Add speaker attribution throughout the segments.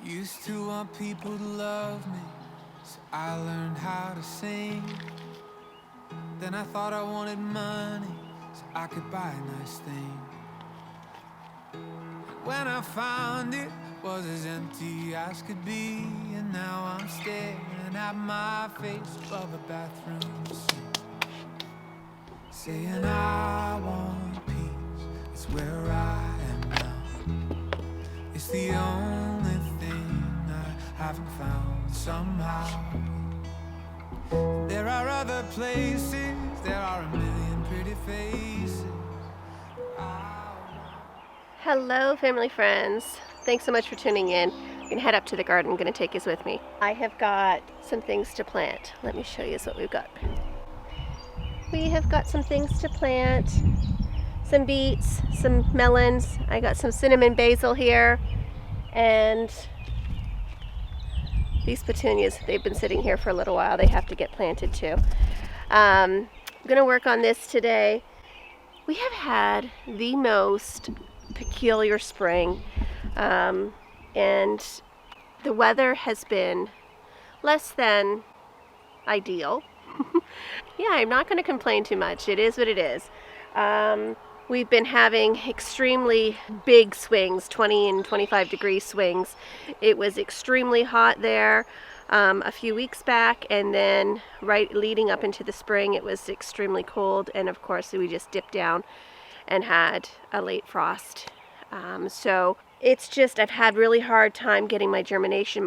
Speaker 1: Used to want people to love me, so I learned how to sing. Then I thought I wanted money, so I could buy a nice thing. When I found it, was as empty as could be. And now I'm staring at my face above a bathroom sink, saying I want peace, it's where I am now. It's the only thing I haven't found somehow. There are other places, there are a million pretty faces.
Speaker 2: Hello, family friends. Thanks so much for tuning in. I'm gonna head up to the garden. I'm gonna take you with me. I have got some things to plant. Let me show you what we've got. We have got some things to plant. Some beets, some melons. I got some cinnamon basil here. And these petunias, they've been sitting here for a little while. They have to get planted too. I'm gonna work on this today. We have had the most peculiar spring, and the weather has been less than ideal. Yeah, I'm not going to complain too much. It is what it is. We've been having extremely big swings, 20 and 25 degree swings. It was extremely hot there a few weeks back, and then right leading up into the spring it was extremely cold, and of course we just dipped down and had a late frost. So it's just, I've had really hard time getting my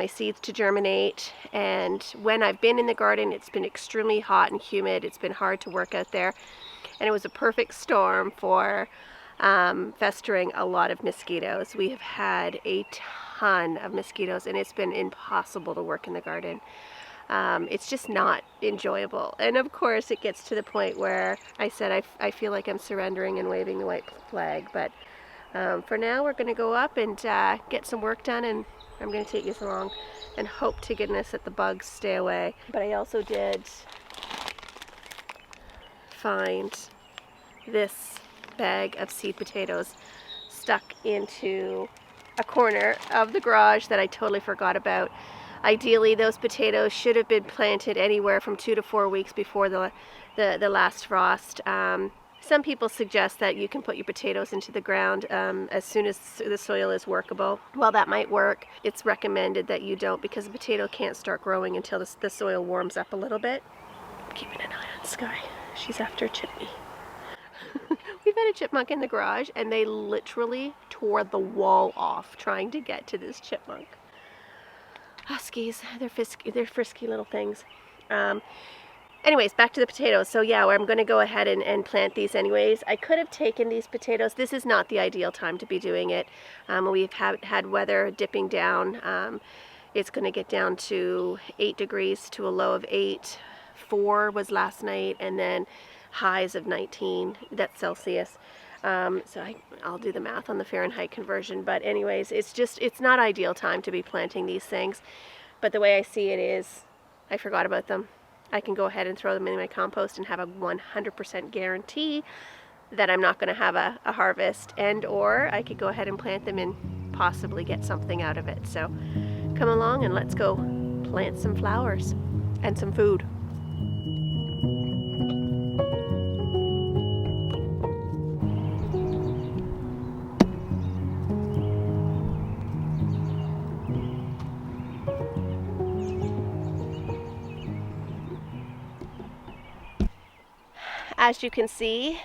Speaker 2: seeds to germinate. And when I've been in the garden, it's been extremely hot and humid. It's been hard to work out there. And it was a perfect storm for festering a lot of mosquitoes. We have had a ton of mosquitoes, and it's been impossible to work in the garden. It's just not enjoyable. And of course it gets to the point where I said I feel like I'm surrendering and waving the white flag, but for now we're going to go up and get some work done, and I'm going to take you along and hope to goodness that the bugs stay away. But I also did find this bag of seed potatoes stuck into a corner of the garage that I totally forgot about. Ideally, those potatoes should have been planted anywhere from 2 to 4 weeks before the last frost. Some people suggest that you can put your potatoes into the ground as soon as the soil is workable. Well, that might work. It's recommended that you don't, because the potato can't start growing until the soil warms up a little bit. I'm keeping an eye on Sky. She's after a chipmunk. We've had a chipmunk in the garage, and they literally tore the wall off trying to get to this chipmunk. Huskies, they're frisky little things. Anyways, back to the potatoes. So yeah, I'm going to go ahead and plant these anyways. I could have taken these potatoes. This is not the ideal time to be doing it. We've had weather dipping down. It's going to get down to 8 degrees to a low of 8. 4 was last night, and then highs of 19. That's Celsius. So I'll do the math on the Fahrenheit conversion, but anyways, it's not ideal time to be planting these things. But the way I see it is, I forgot about them. I can go ahead and throw them in my compost and have a 100% guarantee that I'm not going to have a harvest, or I could go ahead and plant them and possibly get something out of it. So come along and let's go plant some flowers and some food. As you can see,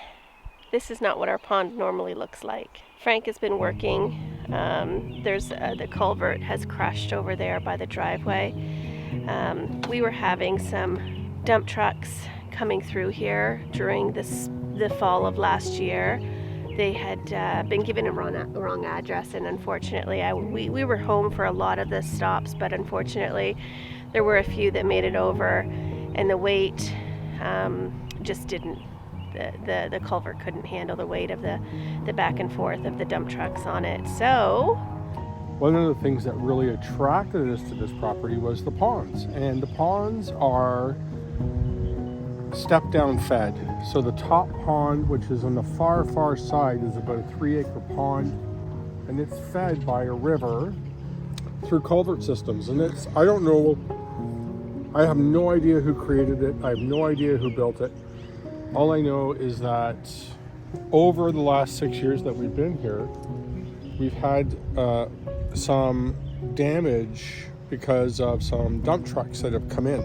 Speaker 2: this is not what our pond normally looks like. Frank has been working. There's the culvert has crushed over there by the driveway. We were having some dump trucks coming through here during the fall of last year. They had been given a wrong address, and unfortunately we were home for a lot of the stops, but unfortunately there were a few that made it over, and the weight just didn't, the culvert couldn't handle the weight of the back and forth of the dump trucks on it. So
Speaker 3: one of the things that really attracted us to this property was the ponds, and the ponds are step down fed. So the top pond, which is on the far side, is about a 3-acre pond, and it's fed by a river through culvert systems. And I don't know, I have no idea who created it. I have no idea who built it. All I know is that over the last 6 years that we've been here, we've had some damage because of some dump trucks that have come in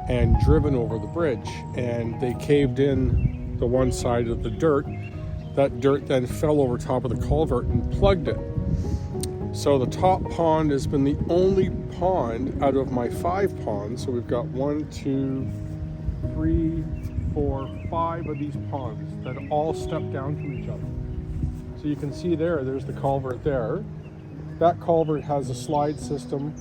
Speaker 3: and driven over the bridge, and they caved in the one side of the dirt. That dirt then fell over top of the culvert and plugged it. So the top pond has been the only pond out of my 5 ponds. So we've got 1, 2, 3, 4, 5 of these ponds that all step down to each other. So you can see there's the culvert there. That culvert has a slide system.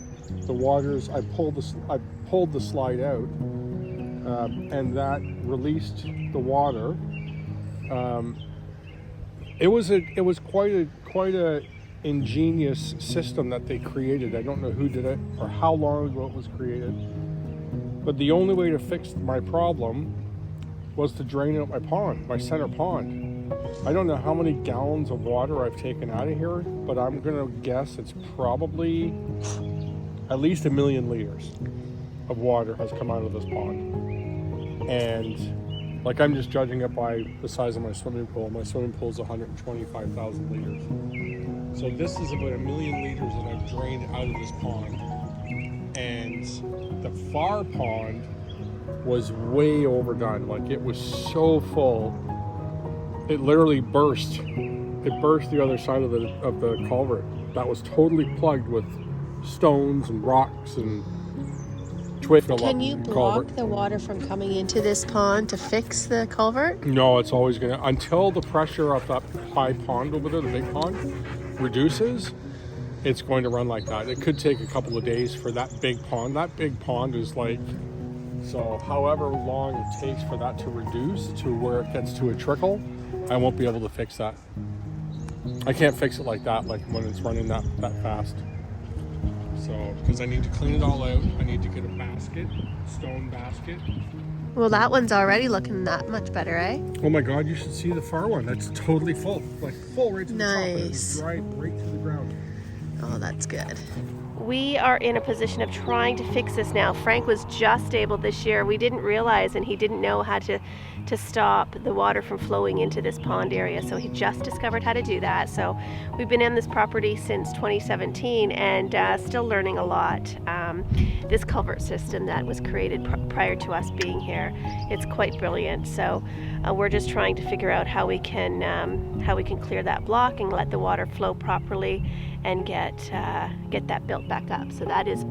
Speaker 3: The waters, I pulled the slide out, and that released the water. It was quite a ingenious system that they created. I don't know who did it or how long ago it was created, but the only way to fix my problem was to drain out my pond, my center pond. I don't know how many gallons of water I've taken out of here, but I'm gonna guess it's probably at least 1 million liters of water has come out of this pond. And like, I'm just judging it by the size of my swimming pool. My swimming pool is 125,000 liters. So this is about 1 million liters that I've drained out of this pond. And the far pond was way overdone. Like, it was so full, it literally burst. It burst the other side of the culvert. That was totally plugged with stones and rocks and twigs.
Speaker 2: Can you block the water from coming into this pond to fix the culvert?
Speaker 3: No, it's always gonna, until the pressure of that high pond over there, the big pond, reduces, it's going to run like that. It could take a couple of days for that big pond. That big pond is like, so however long it takes for that to reduce to where it gets to a trickle, I won't be able to fix that. I can't fix it like that, like when it's running that fast. So, because I need to clean it all out, I need to get a basket, stone basket.
Speaker 2: Well, that one's already looking that much better, eh?
Speaker 3: Oh my God, you should see the far one. That's totally full, like full right to the top. And it was dried right to the ground.
Speaker 2: Oh, that's good. We are in a position of trying to fix this now. Frank was just able this year. We didn't realize, and he didn't know how to stop the water from flowing into this pond area. So he just discovered how to do that. So we've been in this property since 2017 and still learning a lot. This culvert system that was created prior to us being here, it's quite brilliant. So we're just trying to figure out how we can clear that block and let the water flow properly and get that built back up. So that is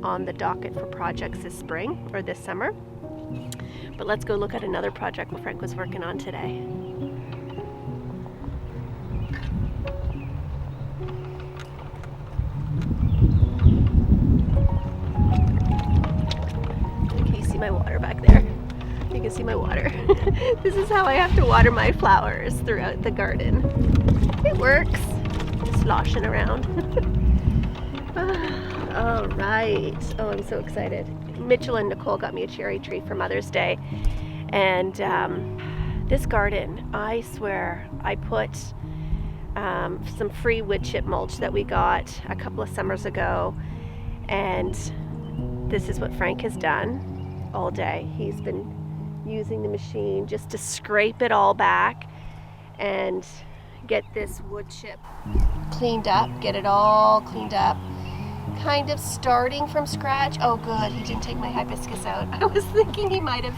Speaker 2: on the docket for projects this spring or this summer. But let's go look at another project that Frank was working on today. Can you see my water back there? You can see my water. This is how I have to water my flowers throughout the garden. It works. Sloshing around. All right. Oh, I'm so excited. Mitchell and Nicole got me a cherry tree for Mother's Day. And this garden, I swear, I put some free wood chip mulch that we got a couple of summers ago. And this is what Frank has done all day. He's been using the machine just to scrape it all back and get this wood chip cleaned up, get it all cleaned up, kind of starting from scratch. Oh good, he didn't take my hibiscus out. I was thinking he might have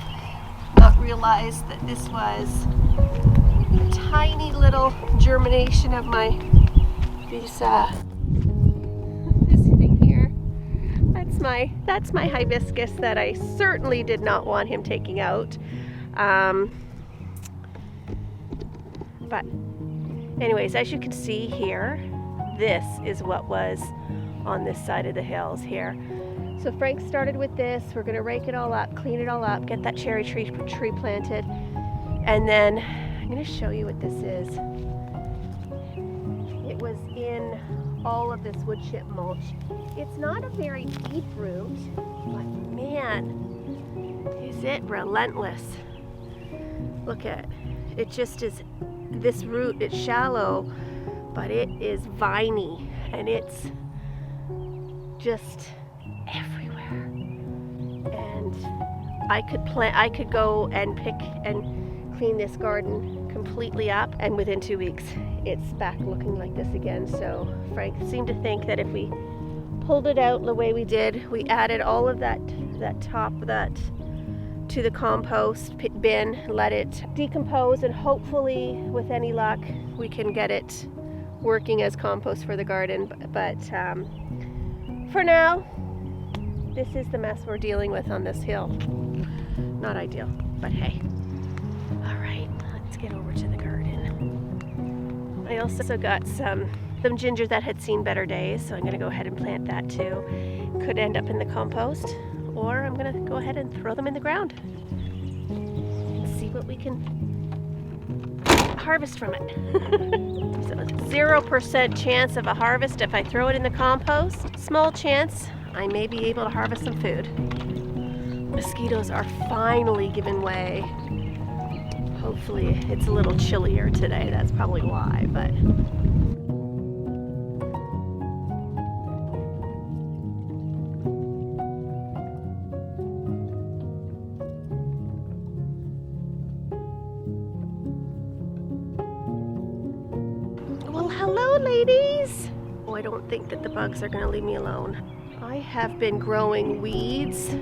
Speaker 2: not realized that this was a tiny little germination of this thing here. That's my hibiscus that I certainly did not want him taking out. But anyways, as you can see here, this is what was on this side of the hills here. So Frank started with this. We're going to rake it all up, clean it all up, get that cherry tree planted, and then I'm going to show you what this is. It was in all of this wood chip mulch. It's not a very deep root, but man, is it relentless. Look at it. It just is, this root, it's shallow, but it is viney, and it's just everywhere. And I could go and pick and clean this garden completely up, and within 2 weeks it's back looking like this again. So Frank seemed to think that if we pulled it out the way we did, we added all of that top of that to the compost bin, let it decompose, and hopefully with any luck we can get it working as compost for the garden. But for now, this is the mess we're dealing with on this hill. Not ideal, but hey. All right, let's get over to the garden. I also got some ginger that had seen better days, so I'm gonna go ahead and plant that too. Could end up in the compost, or I'm gonna go ahead and throw them in the ground and see what we can harvest from it. So 0% chance of a harvest if I throw it in the compost. Small chance I may be able to harvest some food. Mosquitoes are finally giving way. Hopefully it's a little chillier today, that's probably why, but hello, ladies! Oh, I don't think that the bugs are going to leave me alone. I have been growing weeds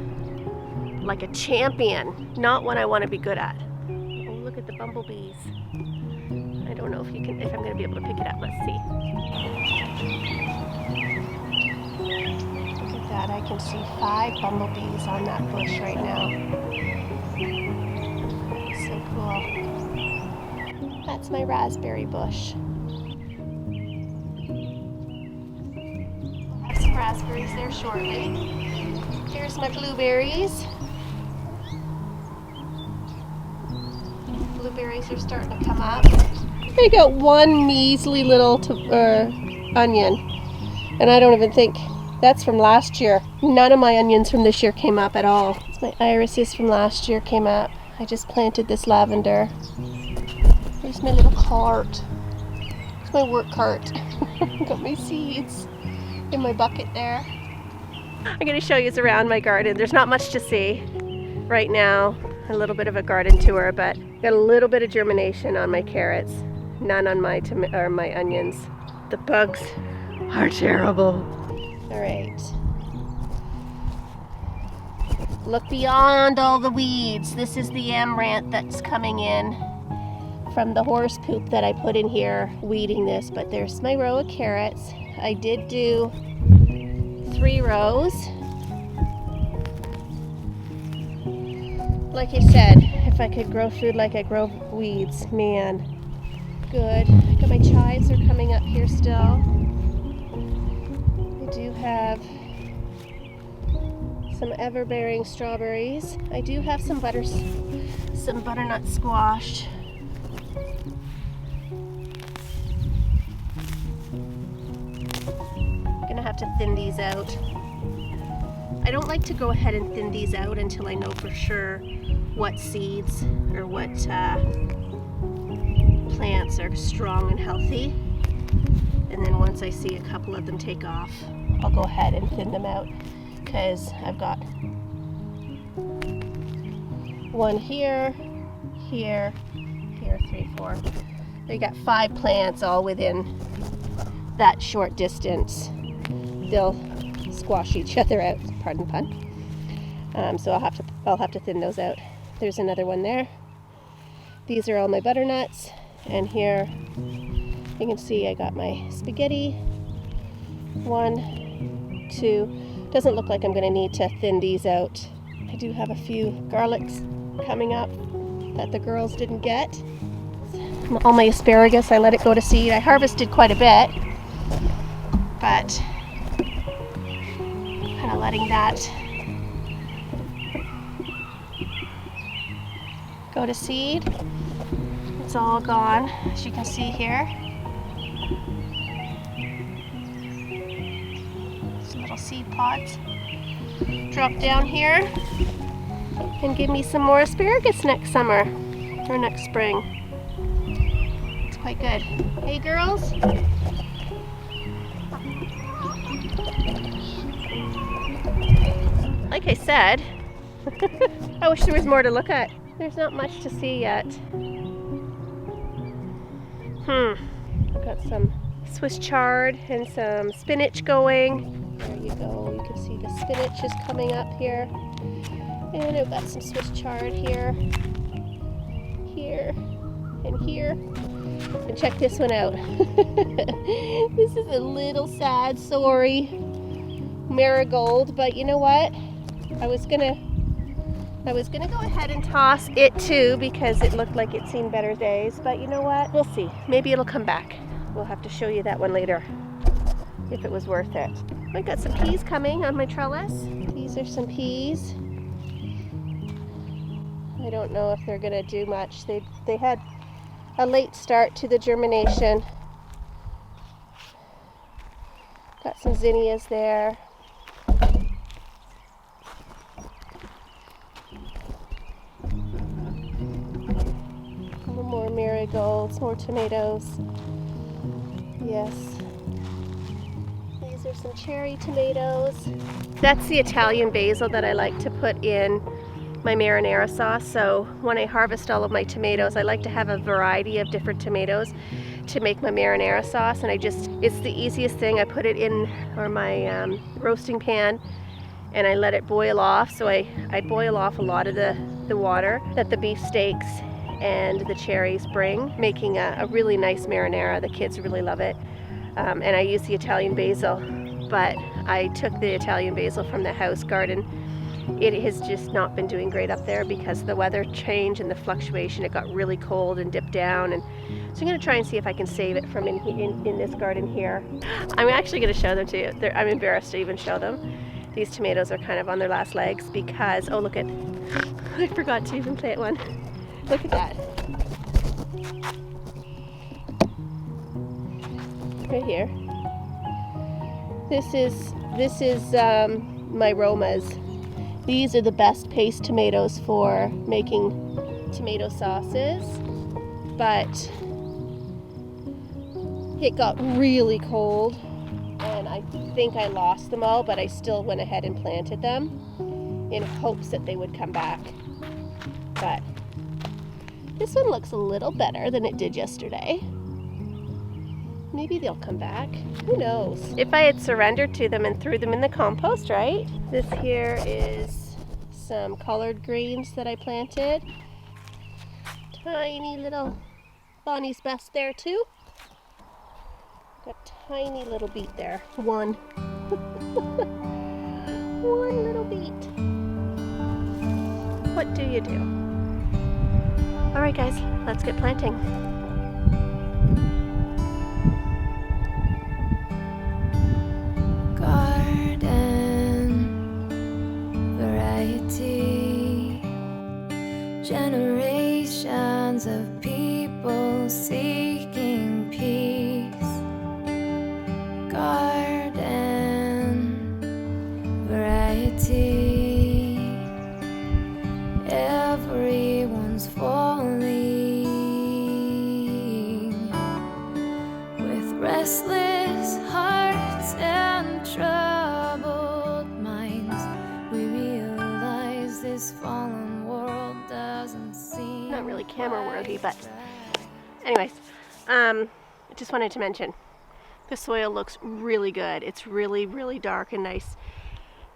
Speaker 2: like a champion, not what I want to be good at. Oh, look at the bumblebees. I don't know if I'm going to be able to pick it up. Let's see. Look at that. I can see 5 bumblebees on that bush right now. So cool. That's my raspberry bush. Raspberries there shortly. Here's my blueberries. Blueberries are starting to come up. I got one measly little onion, and I don't even think that's from last year. None of my onions from this year came up at all. My irises from last year came up. I just planted this lavender. Here's my little cart. It's my work cart. Got my seeds in my bucket there. I'm going to show you around my garden. There's not much to see right now. A little bit of a garden tour, but got a little bit of germination on my carrots. None on my onions. The bugs are terrible. All right. Look beyond all the weeds. This is the amaranth that's coming in from the horse poop that I put in here weeding this, but there's my row of carrots. I did do 3 rows. Like I said, if I could grow food like I grow weeds, man, good. I got my chives are coming up here still. I do have some ever-bearing strawberries. I do have some butternut squash. Have to thin these out. I don't like to go ahead and thin these out until I know for sure what seeds or what plants are strong and healthy, and then once I see a couple of them take off, I'll go ahead and thin them out, because I've got one here, 3, 4. I got 5 plants all within that short distance. They'll squash each other out, pardon the pun. So I'll have to thin those out. There's another one there. These are all my butternuts, and here you can see I got my spaghetti. 1, 2. Doesn't look like I'm going to need to thin these out. I do have a few garlics coming up that the girls didn't get. All my asparagus, I let it go to seed. I harvested quite a bit, but kind of letting that go to seed. It's all gone, as you can see here. Some little seed pods. Drop down here and give me some more asparagus next summer or next spring. It's quite good. Hey girls. like I said, I wish there was more to look at. There's not much to see yet. I've got some Swiss chard and some spinach going. There you go. You can see the spinach is coming up here. And I've got some Swiss chard here, here, and here. And check this one out. This is a little sad, sorry marigold, but you know what? I was gonna go ahead and toss it too because it looked like it'd seen better days, but you know what? We'll see. Maybe it'll come back. We'll have to show you that one later if it was worth it. I've got some peas coming on my trellis. These are some peas. I don't know if they're gonna do much. They had a late start to the germination. Got some zinnias there. More marigolds, more tomatoes. Yes. These are some cherry tomatoes. That's the Italian basil that I like to put in my marinara sauce. So when I harvest all of my tomatoes, I like to have a variety of different tomatoes to make my marinara sauce. And it's the easiest thing. I put it in my roasting pan and I let it boil off. So I boil off a lot of the water that the beef steaks and the cherries bring, making a really nice marinara. The kids really love it. And I use the Italian basil, but I took the Italian basil from the house garden. It has just not been doing great up there because the weather change and the fluctuation. It got really cold and dipped down, and so I'm going to try and see if I can save it from in this garden here. I'm actually going to show them to you. I'm embarrassed to even show them. These tomatoes are kind of on their last legs because, oh look at, I forgot to even plant one. Look at that. Right here. This is my Romas. These are the best paste tomatoes for making tomato sauces, but it got really cold and I think I lost them all, but I still went ahead and planted them in hopes that they would come back. But this one looks a little better than it did yesterday. Maybe they'll come back. Who knows? If I had surrendered to them and threw them in the compost, right? This here is some collard greens that I planted. Tiny little Bonnie's Best there too. Got a tiny little beet there. One. One little beet. What do you do? All right, guys, let's get planting.
Speaker 1: Generations of people seeking peace. Garden variety. Everyone's falling with restless hearts and troubled minds. We realize this fallen world doesn't seem
Speaker 2: not really camera worthy, but anyways, I just wanted to mention the soil looks really good. It's really, really dark and nice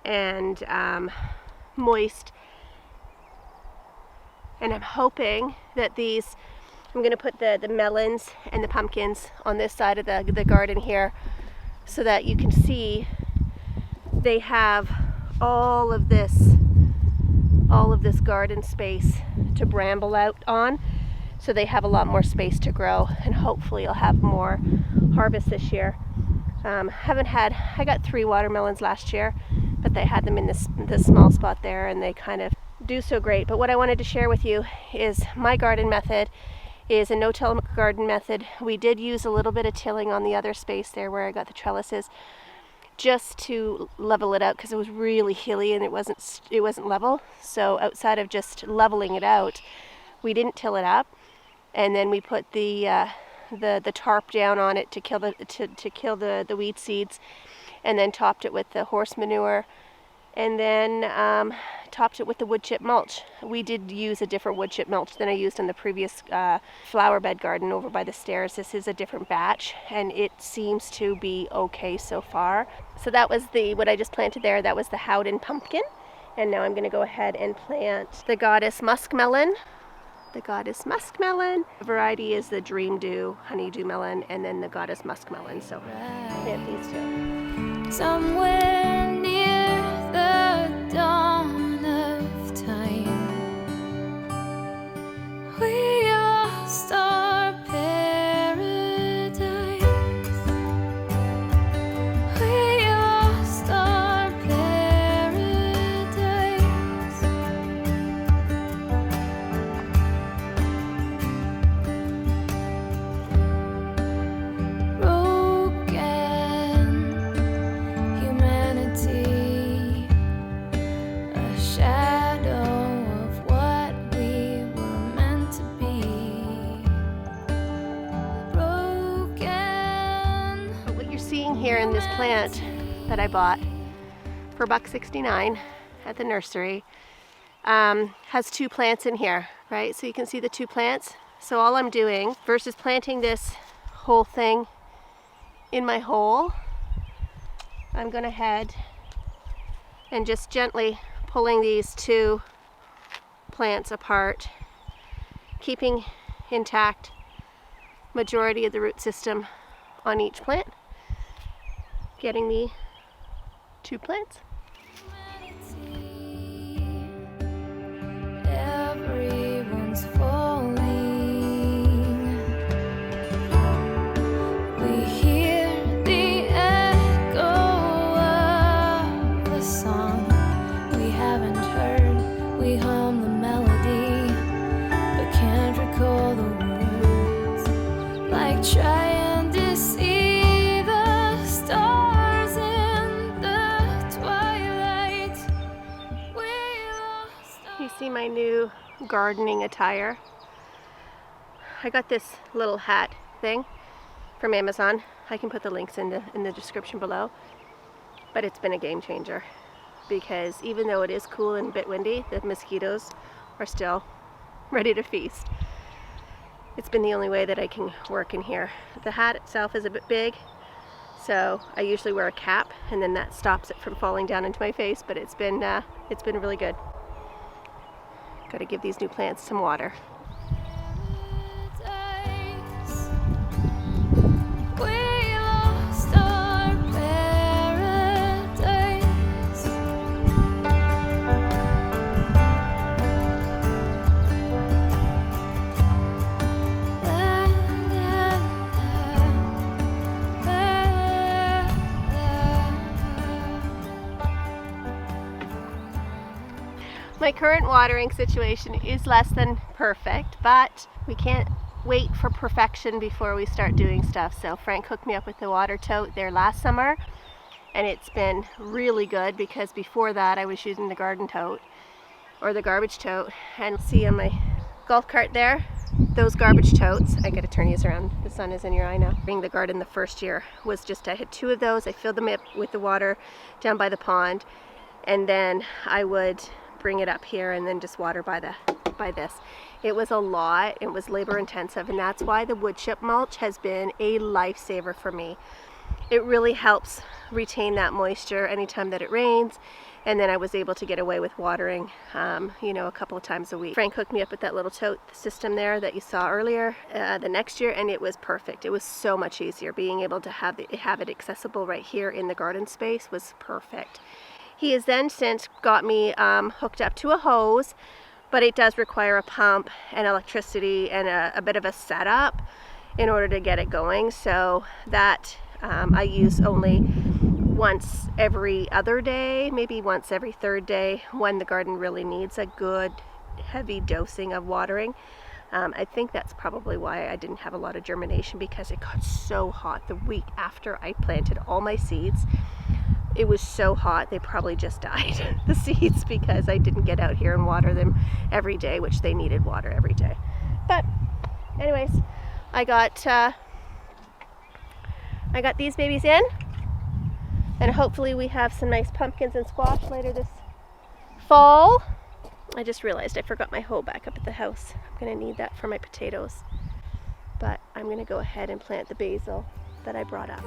Speaker 2: and moist. And I'm hoping that I'm going to put the melons and the pumpkins on this side of the garden here so that you can see they have all of this garden space to bramble out on, so they have a lot more space to grow, and hopefully I'll have more harvest this year. I got 3 watermelons last year, but they had them in this small spot there and they kind of do so great. But what I wanted to share with you is my garden method is a no-till garden method. We did use a little bit of tilling on the other space there where I got the trellises, just to level it out because it was really hilly and it wasn't level. So outside of just leveling it out, we didn't till it up, and then we put the tarp down on it to kill the weed seeds, and then topped it with the horse manure and then topped it with the wood chip mulch. We did use a different wood chip mulch than I used in the previous flower bed garden over by the stairs. This is a different batch, and it seems to be okay so far. So that was what I just planted there. That was the Howden pumpkin, and now I'm going to go ahead and plant the goddess muskmelon. The goddess muskmelon. The variety is the dream dew, honeydew melon, and then the goddess muskmelon. So plant these two.
Speaker 1: Somewhere near the dawn of time, we lost our paradise. We lost our paradise. Broken humanity, a shadow of what we were meant to be. Broken.
Speaker 2: What you're seeing here in this plant that I bought for $1.69 at the nursery has two plants in here, right? So you can see the two plants. So all I'm doing, versus planting this whole thing in my hole, I'm going to head and just gently pulling these two plants apart, keeping intact majority of the root system on each plant, getting me two plants.
Speaker 1: Everyone's falling. We hear the echo of a song we haven't heard. We hum the melody, but can't recall the words. Like trying to see the stars in the twilight. We lost.
Speaker 2: You see my new gardening attire. I got this little hat thing from Amazon. I can put the links in the description below. But it's been a game changer, because even though it is cool and a bit windy, the mosquitoes are still ready to feast. It's been the only way that I can work in here. The hat itself is a bit big, so I usually wear a cap, and then that stops it from falling down into my face, but it's been really good. Got to give these new plants some water.
Speaker 1: Paradise. We lost our paradise. La, la,
Speaker 2: My current watering situation is less than perfect, but we can't wait for perfection before we start doing stuff. So Frank hooked me up with the water tote there last summer, and it's been really good, because before that I was using the garden tote or the garbage tote. And see on my golf cart there, those garbage totes, I gotta turn these around, the sun is in your eye now. Being the garden the first year was just, I had two of those. I filled them up with the water down by the pond, and then I would bring it up here and then just water by this. It was a lot, it was labor intensive, and that's why the wood chip mulch has been a lifesaver for me. It really helps retain that moisture anytime that it rains, and then I was able to get away with watering a couple of times a week. Frank hooked me up with that little tote system there that you saw earlier the next year, and it was perfect. It was so much easier. Being able to have it accessible right here in the garden space was perfect. He has then since got me hooked up to a hose, but it does require a pump and electricity and a bit of a setup in order to get it going. So that I use only once every other day, maybe once every third day, when the garden really needs a good heavy dosing of watering. I think that's probably why I didn't have a lot of germination, because it got so hot the week after I planted all my seeds. It was so hot they probably just died, the seeds, because I didn't get out here and water them every day, which they needed water every day. But anyways, I got these babies in. And hopefully we have some nice pumpkins and squash later this fall. I just realized I forgot my hoe back up at the house. I'm gonna need that for my potatoes. But I'm gonna go ahead and plant the basil that I brought up.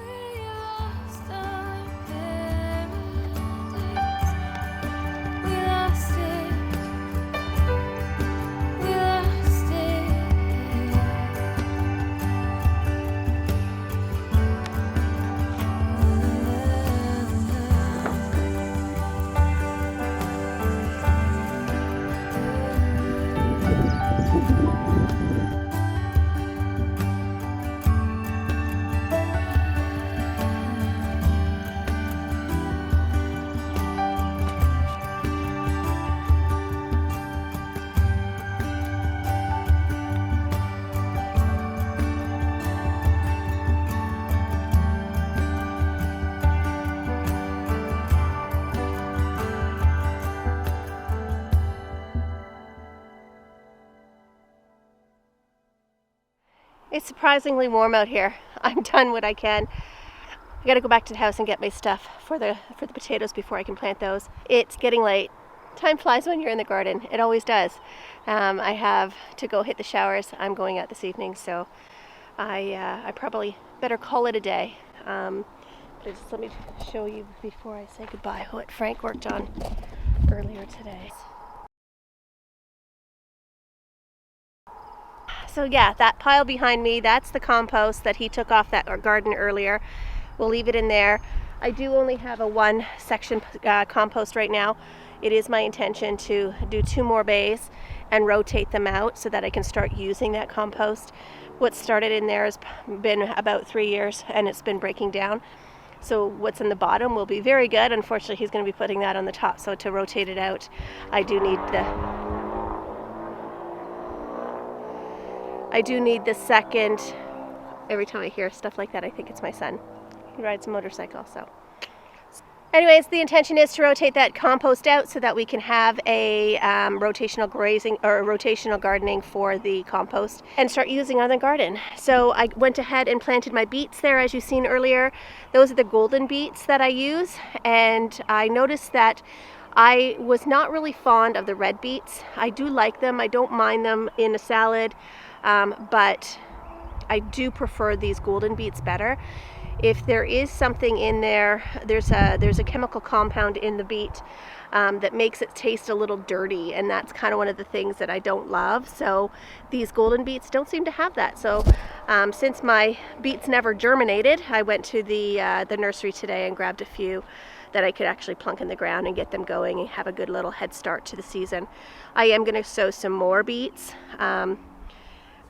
Speaker 2: It's surprisingly warm out here. I'm done what I can. I gotta go back to the house and get my stuff for the potatoes before I can plant those. It's getting late. Time flies when you're in the garden. It always does. I have to go hit the showers. I'm going out this evening, so I probably better call it a day. But just let me show you before I say goodbye what Frank worked on earlier today. So yeah, that pile behind me, that's the compost that he took off that garden earlier. We'll leave it in there. I do only have a one section compost right now. It is my intention to do 2 more bays and rotate them out so that I can start using that compost. What started in there has been about 3 years and it's been breaking down. So what's in the bottom will be very good. Unfortunately, he's going to be putting that on the top. So to rotate it out, I do need the second. Every time I hear stuff like that, I think it's my son. He rides a motorcycle, so. Anyways, the intention is to rotate that compost out so that we can have a rotational grazing or rotational gardening for the compost and start using on the garden. So I went ahead and planted my beets there, as you've seen earlier. Those are the golden beets that I use, and I noticed that I was not really fond of the red beets. I do like them. I don't mind them in a salad. But I do prefer these golden beets better. If there is something in there, there's a chemical compound in the beet that makes it taste a little dirty, and that's kind of one of the things that I don't love. So these golden beets don't seem to have that. So since my beets never germinated, I went to the nursery today and grabbed a few that I could actually plunk in the ground and get them going and have a good little head start to the season. I am going to sow some more beets.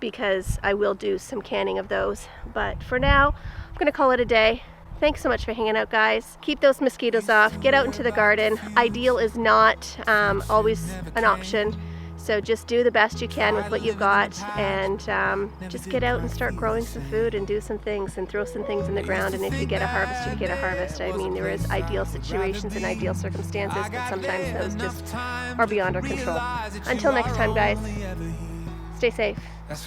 Speaker 2: Because I will do some canning of those. But for now, I'm going to call it a day. Thanks so much for hanging out, guys. Keep those mosquitoes off. Get out into the garden. Ideal is not always an option. So just do the best you can with what you've got, and just get out and start growing some food and do some things and throw some things in the ground. And if you get a harvest, you get a harvest. I mean, there is ideal situations and ideal circumstances, but sometimes those just are beyond our control. Until next time, guys. Stay safe and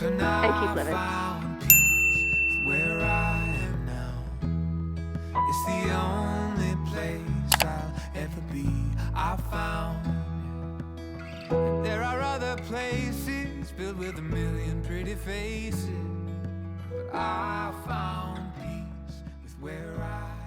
Speaker 2: keep living.
Speaker 1: Where I am now, it's the only place I'll ever be. I found, and there are other places filled with a million pretty faces, but I found peace with where I am.